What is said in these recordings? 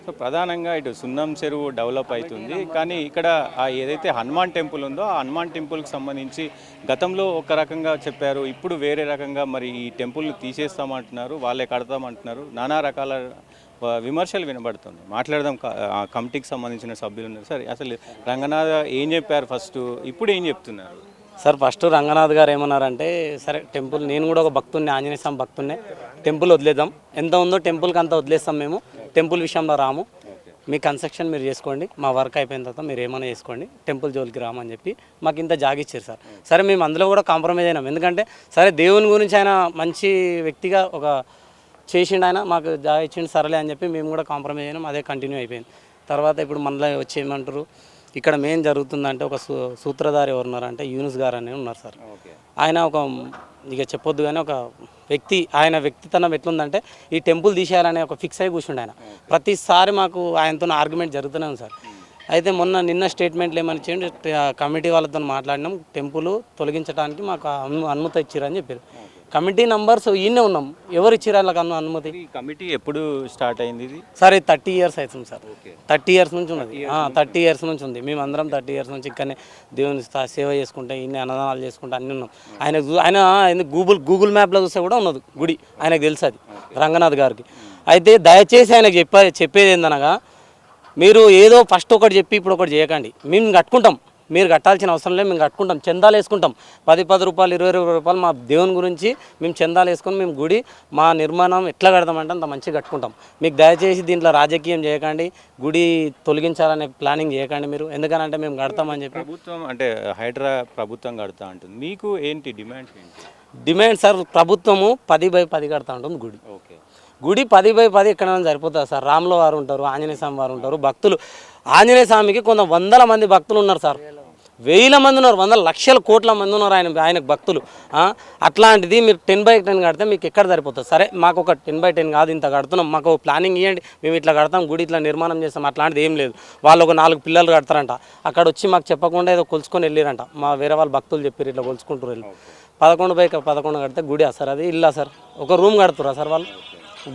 So ప్రధానంగా ఇటు సున్నం చెరువు డెవలప్ అవుతుంది కానీ ఇక్కడ ఏదైతే హనుమాన్ టెంపుల్ ఉందో ఆ హనుమాన్ టెంపుల్కి సంబంధించి గతంలో ఒక రకంగా చెప్పారు, ఇప్పుడు వేరే రకంగా మరి ఈ టెంపుల్ని తీసేస్తామంటున్నారు, వాళ్ళే కడతామంటున్నారు, నానా రకాల విమర్శలు వినబడుతుంది. మాట్లాడదాం ఆ కమిటీకి సంబంధించిన సభ్యులు ఉన్నారు. సరే, అసలు రంగనాథ్ ఏం చెప్పారు ఫస్ట్, ఇప్పుడు ఏం చెప్తున్నారు? సార్ ఫస్ట్ రంగనాథ్ గారు ఏమన్నారంటే, సరే టెంపుల్, నేను కూడా ఒక భక్తున్నే, ఆంజనేయ స్వామి భక్తున్నే, టెంపుల్ వదిలేద్దాం, ఎంత ఉందో టెంపుల్కి అంత వదిలేస్తాం, మేము టెంపుల్ విషయంలో రాము, మీ కన్స్ట్రక్షన్ మీరు చేసుకోండి, మా వర్క్ అయిపోయిన తర్వాత మీరు ఏమైనా చేసుకోండి, టెంపుల్ జోలికి రామని చెప్పి మాకు ఇంత జాగిచ్చారు సార్. సరే మేము అందులో కూడా కాంప్రమైజ్ అయినాం, ఎందుకంటే సరే దేవుని గురించి ఆయన మంచి వ్యక్తిగా ఒక చేసిండు, ఆయన మాకు జాగిచ్చిండు, సరేలే అని చెప్పి మేము కూడా కాంప్రమైజ్ అయినాం, అదే కంటిన్యూ అయిపోయింది. తర్వాత ఇప్పుడు మనలో వచ్చి ఏమంటారు, ఇక్కడ మెయిన్ జరుగుతుందంటే ఒక సూత్రధారి ఎవరు ఉన్నారంటే యూనుస్ గారు అని ఉన్నారు సార్. ఆయన ఒక ఇక చెప్పొద్దు కానీ ఒక వ్యక్తి, ఆయన వ్యక్తితనం ఎట్లుందంటే ఈ టెంపుల్ తీసేయాలనే ఒక ఫిక్స్ అయి కూర్చుండే ఆయన. ప్రతిసారి మాకు ఆయనతో ఆర్గ్యుమెంట్ జరుగుతూనే ఉంది సార్. అయితే నిన్న స్టేట్మెంట్లు ఏమని ఇచ్చిండు, కమిటీ వాళ్ళతో మాట్లాడినాం, టెంపుల్ తొలగించడానికి మాకు అనుమతి ఇచ్చారని చెప్పారు. కమిటీ నంబర్స్ ఈయనే ఉన్నాం, ఎవరు ఇచ్చారు వాళ్ళకి అనుమతి? కమిటీ ఎప్పుడు స్టార్ట్ అయింది ఇది? సార్ ఇది 30 years అవుతుంది సార్. 30 years నుంచి ఉన్నది, 30 years నుంచి ఉంది. మేమందరం 30 years నుంచి ఇక్కడనే దేవుని సేవ చేసుకుంటే, ఇన్ని అన్నదానాలు చేసుకుంటే అన్నీ ఉన్నాం. ఆయన గూగుల్ మ్యాప్లో చూస్తే కూడా ఉన్నది గుడి, ఆయనకు తెలుసు అది రంగనాథ్ గారికి. అయితే దయచేసి ఆయనకు చెప్పేది ఏందనగా, మీరు ఏదో ఫస్ట్ ఒకటి చెప్పి ఇప్పుడు ఒకటి చేయకండి, మేము కట్టుకుంటాం, మీరు కట్టాల్సిన అవసరం లేదు, మేము కట్టుకుంటాం, చందాలు వేసుకుంటాం, 10 రూపాయలు 20 రూపాయలు మా దేవుని గురించి మేము చందాలు వేసుకొని మేము గుడి మా నిర్మాణం ఎట్లా కడతామంటే అంత మంచిగా కట్టుకుంటాం. మీకు దయచేసి దీంట్లో రాజకీయం చేయకండి, గుడి తొలగించాలనే ప్లానింగ్ చేయకండి మీరు, ఎందుకనంటే మేము కడతామని చెప్పి. ప్రభుత్వం అంటే హైడ్రా ప్రభుత్వం కడతా అంటుంది, మీకు ఏంటి డిమాండ్? డిమాండ్ సార్, ప్రభుత్వము 10/10 కడతా ఉంటుంది గుడి. గుడి 10/10 ఎక్కడైనా సరిపోతుంది సార్. రాముల వారు ఉంటారు, ఆంజనేయ స్వామి వారు ఉంటారు, భక్తులు. ఆంజనేయ స్వామికి కొంత 100 మంది భక్తులు ఉన్నారు సార్, 1000 మంది ఉన్నారు, 100 లక్షల కోట్ల మంది ఉన్నారు ఆయనకు భక్తులు. అట్లాంటిది మీరు 10/10 కడితే మీకు ఎక్కడ సరిపోతుంది? సరే మాకు ఒక 10/10 కాదు, ఇంత కడుతున్నాం, మాకు ప్లానింగ్ ఇవ్వండి, మేము ఇట్లా కడతాం, గుడి ఇట్లా నిర్మాణం చేస్తాం, అట్లాంటిది ఏం లేదు. వాళ్ళు ఒక 4 పిల్లలు కడతారంట, అక్కడ వచ్చి మాకు చెప్పకుండా ఏదో కొలుచుకొని వెళ్ళారంట, మా వేరే వాళ్ళ భక్తులు చెప్పారు ఇట్లా కొలుచుకుంటారు వెళ్ళి. 11/11 కడితే గుడి సార్, అది ఇల్లా సార్? ఒక రూమ్ కడుతురా సార్ వాళ్ళు?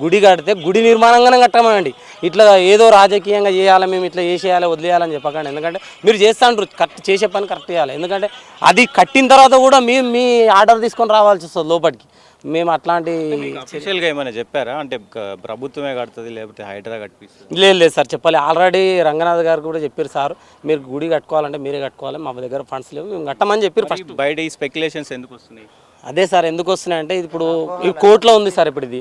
గుడి కడితే గుడి నిర్మాణంగానే కట్టమండి, ఇట్లా ఏదో రాజకీయంగా చేయాలి, మేము ఇట్లా చేసేయాలి వదిలేయాలని చెప్పకండి. ఎందుకంటే మీరు చేస్తా అంటారు, చేసే పని కరెక్ట్ చేయాలి, ఎందుకంటే అది కట్టిన తర్వాత కూడా మీ ఆర్డర్ తీసుకొని రావాల్సి వస్తుంది లోపలికి. మేము అట్లాంటి స్పెషల్గా ఏమైనా చెప్పారా, అంటే ప్రభుత్వమే కడుతుంది లేకపోతే హైడ్రా కట్టిస్తుంది? లేదు సార్, చెప్పాలి. ఆల్రెడీ రంగనాథ్ గారు కూడా చెప్పారు సార్, మీరు గుడి కట్టుకోవాలంటే మీరే కట్టుకోవాలి, మా దగ్గర ఫండ్స్ లేవు, మేము కట్టమని చెప్పారు. ఫస్ట్ బయట ఈ స్పెక్యులేషన్స్ ఎందుకు వస్తున్నాయి? అదే సార్, ఎందుకు వస్తున్నాయంటే ఇప్పుడు ఈ కోర్టులో ఉంది సార్, ఇప్పుడు ఇది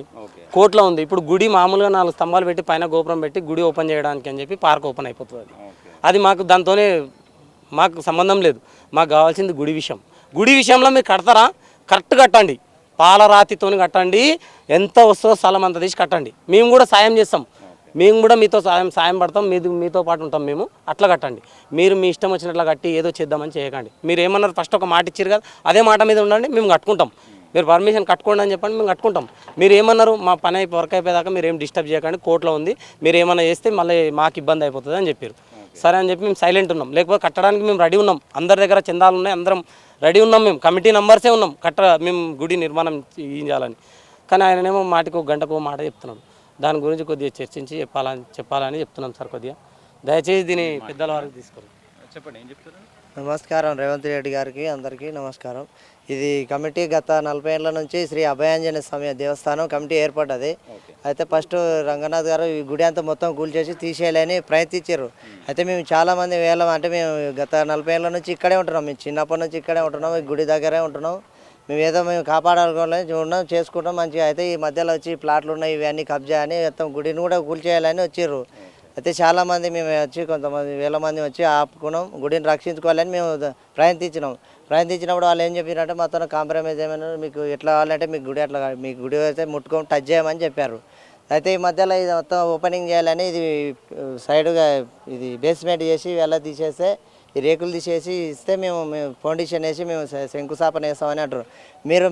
కోర్టులో ఉంది. ఇప్పుడు గుడి మామూలుగా 4 స్తంభాలు పెట్టి పైన గోపురం పెట్టి గుడి ఓపెన్ చేయడానికి అని చెప్పి పార్క్ ఓపెన్ అయిపోతుంది. అది మాకు దాంతోనే మాకు సంబంధం లేదు, మాకు కావాల్సింది గుడి విషయం. గుడి విషయంలో మీరు కడతారా, కరెక్ట్ కట్టండి, పాలరాతితో కట్టండి, ఎంత వస్తుందో స్థలం అంత తీసి కట్టండి, మేము కూడా సాయం చేస్తాం, మేము కూడా మీతో సాయం పడతాం, మీతో పాటు ఉంటాం మేము, అట్లా కట్టండి. మీరు మీ ఇష్టం వచ్చినట్లా కట్టి ఏదో చేద్దామని చేయకండి. మీరు ఏమన్నారు, ఫస్ట్ ఒక మాట ఇచ్చారు కదా, అదే మాట మీద ఉండండి, మేము కట్టుకుంటాం, మీరు పర్మిషన్ కట్టుకోండి అని చెప్పండి, మేము కట్టుకుంటాం. మీరు ఏమన్నారు, మా పని వర్క్ అయిపోయేదాకా మీరు ఏం డిస్టర్బ్ చేయకండి, కోర్టులో ఉంది, మీరు ఏమైనా చేస్తే మళ్ళీ మాకు ఇబ్బంది అయిపోతుంది అని చెప్పారు. సరే అని చెప్పి మేము సైలెంట్ ఉన్నాం, లేకపోతే కట్టడానికి మేము రెడీ ఉన్నాం, అందరి దగ్గర చందాలు ఉన్నాయి, అందరం రెడీ ఉన్నాం, మేము కమిటీ నంబర్సే ఉన్నాం, మేము గుడి నిర్మాణం చేయాలని. కానీ ఆయననేమో మాటికి 1 గంటకు మాట చెప్తున్నాడు, దాని గురించి కొద్దిగా చర్చించి చెప్పాలని చెప్తున్నాం సార్. కొద్దిగా దయచేసి దీన్ని పెద్దల వారికి తీసుకోండి. చెప్పండి, ఏం చెప్తారు? నమస్కారం రేవంత్ రెడ్డి గారికి, అందరికీ నమస్కారం. ఇది కమిటీ గత 40 ఏళ్ల నుంచి శ్రీ అభయాంజనేయ స్వామి దేవస్థానం కమిటీ ఏర్పడ్డది. అయితే ఫస్ట్ రంగనాథ్ గారు ఈ గుడి అంతా మొత్తం కూల్చేసి తీసేయాలని ప్రయత్నించారు. అయితే మేము చాలామంది అంటే మేము గత 40 ఏళ్ల నుంచి ఇక్కడే ఉంటున్నాం, మేము చిన్నప్పటి నుంచి ఇక్కడే ఉంటున్నాం, ఈ గుడి దగ్గరే ఉంటున్నాం, మేము కాపాడాలని ఉన్నాం, చేసుకుంటాం మంచిగా. అయితే ఈ మధ్యలో వచ్చి ప్లాట్లు ఉన్నాయి, ఇవన్నీ కబ్జా అని మొత్తం గుడిని కూడా కూల్చేయాలని వచ్చారు. అయితే చాలామంది మేము వచ్చి కొంతమంది 1000 మంది వచ్చి ఆపుకున్నాం, గుడిని రక్షించుకోవాలని మేము ప్రయత్నించినప్పుడు వాళ్ళు ఏం చెప్పారంటే మొత్తం కాంప్రమైజ్ ఏమైనా మీకు ఎట్లా కావాలంటే మీ గుడి అయితే ముట్టుకొని టచ్ చేయమని చెప్పారు. అయితే ఈ మధ్యలో ఇది మొత్తం ఓపెనింగ్ చేయాలని ఇది సైడ్గా ఇది బేస్మెంట్ చేసి వెళ్ళ తీసేస్తే ఈ రేకులు తీసేసి ఇస్తే మేము ఫౌండేషన్ వేసి మేము శంకుస్థాపన వేస్తామని అంటారు.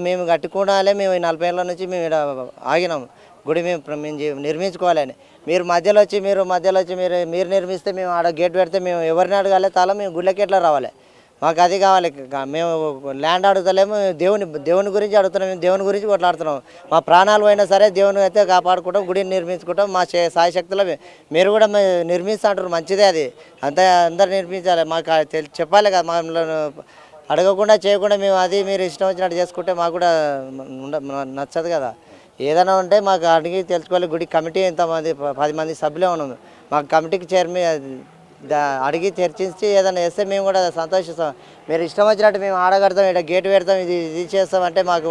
మేము కట్టుకోవాలి, మేము 40 ఏళ్ళ నుంచి మేము ఇక్కడ ఆగినాం, గుడి మేము నిర్మించుకోవాలని. మీరు మధ్యలో వచ్చి మీరు నిర్మిస్తే మేము ఆడ గేట్ పెడితే మేము ఎవరిని అడగాలి తాళం, మేము గుళ్ళకి ఎట్లా రావాలి? మాకు అది కావాలి. మేము ల్యాండ్ అడుగుతలేము, దేవుని గురించి అడుగుతున్నాం, మేము దేవుని గురించి కొట్లాడుతున్నాం. మా ప్రాణాలు పోయినా సరే దేవుని అయితే కాపాడుకుంటాం, గుడిని నిర్మించుకుంటాం. మా సాయశక్తిలో మీరు కూడా నిర్మిస్తా అంటారు, మంచిదే అది. అందరు నిర్మించాలి. మాకు చెప్పాలి కదా, మమ్మల్ని అడగకుండా చేయకుండా మేము అది మీరు ఇష్టం వచ్చినట్టు చేసుకుంటే మాకు కూడా నచ్చదు కదా. ఏదైనా ఉంటే మాకు అడిగి తెలుసుకోవాలి. గుడి కమిటీ ఎంతమంది 10 మంది సభ్యులే ఉన్నాము. మాకు కమిటీకి అడిగి చర్చించి ఏదైనా చేస్తే మేము కూడా సంతోషిస్తాం. మీరు ఇష్టం వచ్చినట్టు మేము ఆడగడతాం, ఇక్కడ గేట్ పెడతాం, ఇది చేస్తాం అంటే మాకు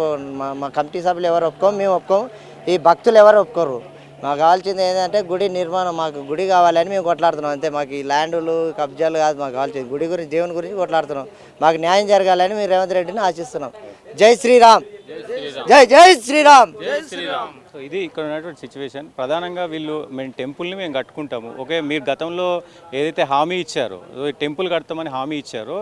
మా కమిటీ సభ్యులు ఎవరు ఒప్పుకోము, మేము ఒప్పుకోము, ఈ భక్తులు ఎవరు ఒప్పుకోరు. మాకు కావాల్సింది ఏంటంటే గుడి నిర్మాణం, మాకు గుడి కావాలని మేము కొట్లాడుతున్నాం అంతే. మాకు ఈ ల్యాండ్లు కబ్జాలు కాదు మాకు కావాల్సింది, గుడి గురించి దేవుని గురించి కొట్లాడుతున్నాం. మాకు న్యాయం జరగాలని మేము రేవంత్ రెడ్డిని ఆశిస్తున్నాం. జై శ్రీరామ్, జై జై శ్రీరామ్. సో ఇది ఇక్కడ ఉన్నటువంటి సిచ్యువేషన్. ప్రధానంగా మేము టెంపుల్ని మేము కట్టుకుంటాము. ఓకే, మీరు గతంలో ఏదైతే హామీ ఇచ్చారో, టెంపుల్ కడతామని హామీ ఇచ్చారో,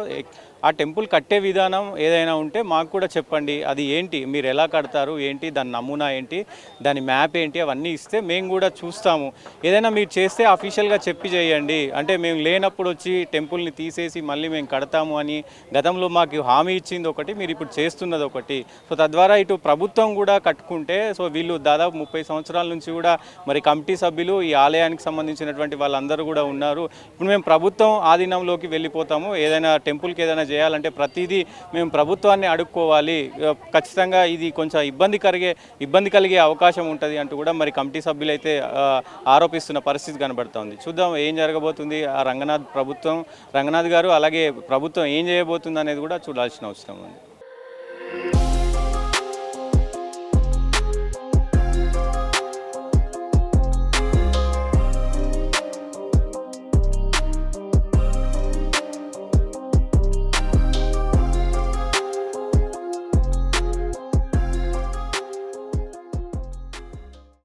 ఆ టెంపుల్ కట్టే విధానం ఏదైనా ఉంటే మాకు కూడా చెప్పండి. అది ఏంటి, మీరు ఎలా కడతారు ఏంటి, దాని నమూనా ఏంటి, దాని మ్యాప్ ఏంటి, అవన్నీ ఇస్తే మేము కూడా చూస్తాము. ఏదైనా మీరు చేస్తే అఫీషియల్గా చెప్పి చేయండి. అంటే మేము లేనప్పుడు వచ్చి టెంపుల్ని తీసేసి మళ్ళీ మేము కడతాము అని గతంలో మాకు హామీ ఇచ్చింది ఒకటి, మీరు ఇప్పుడు చేస్తున్నది ఒకటి. సో తద్వారా ఇటు ప్రభుత్వం కూడా కట్టుకుంటే, సో వీళ్ళు దాదాపు 30 సంవత్సరాల నుంచి కూడా మరి కమిటీ సభ్యులు ఈ ఆలయానికి సంబంధించినటువంటి వాళ్ళందరూ కూడా ఉన్నారు. ఇప్పుడు మేము ప్రభుత్వం ఆధీనంలోకి వెళ్ళిపోతాము. ఏదైనా టెంపుల్కి ఏదైనా చేయాలంటే ప్రతిదీ మేము ప్రభుత్వాన్ని అడుక్కోవాలి. ఖచ్చితంగా ఇది కొంచెం ఇబ్బంది కలిగే అవకాశం ఉంటుంది అంటూ కూడా మరి కమిటీ సభ్యులు అయితే ఆరోపిస్తున్న పరిస్థితి కనబడుతోంది. చూద్దాం ఏం జరగబోతుంది. ఆ రంగనాథ్ గారు అలాగే ప్రభుత్వం ఏం చేయబోతుంది అనేది కూడా చూడాల్సిన అవసరం ఉంది.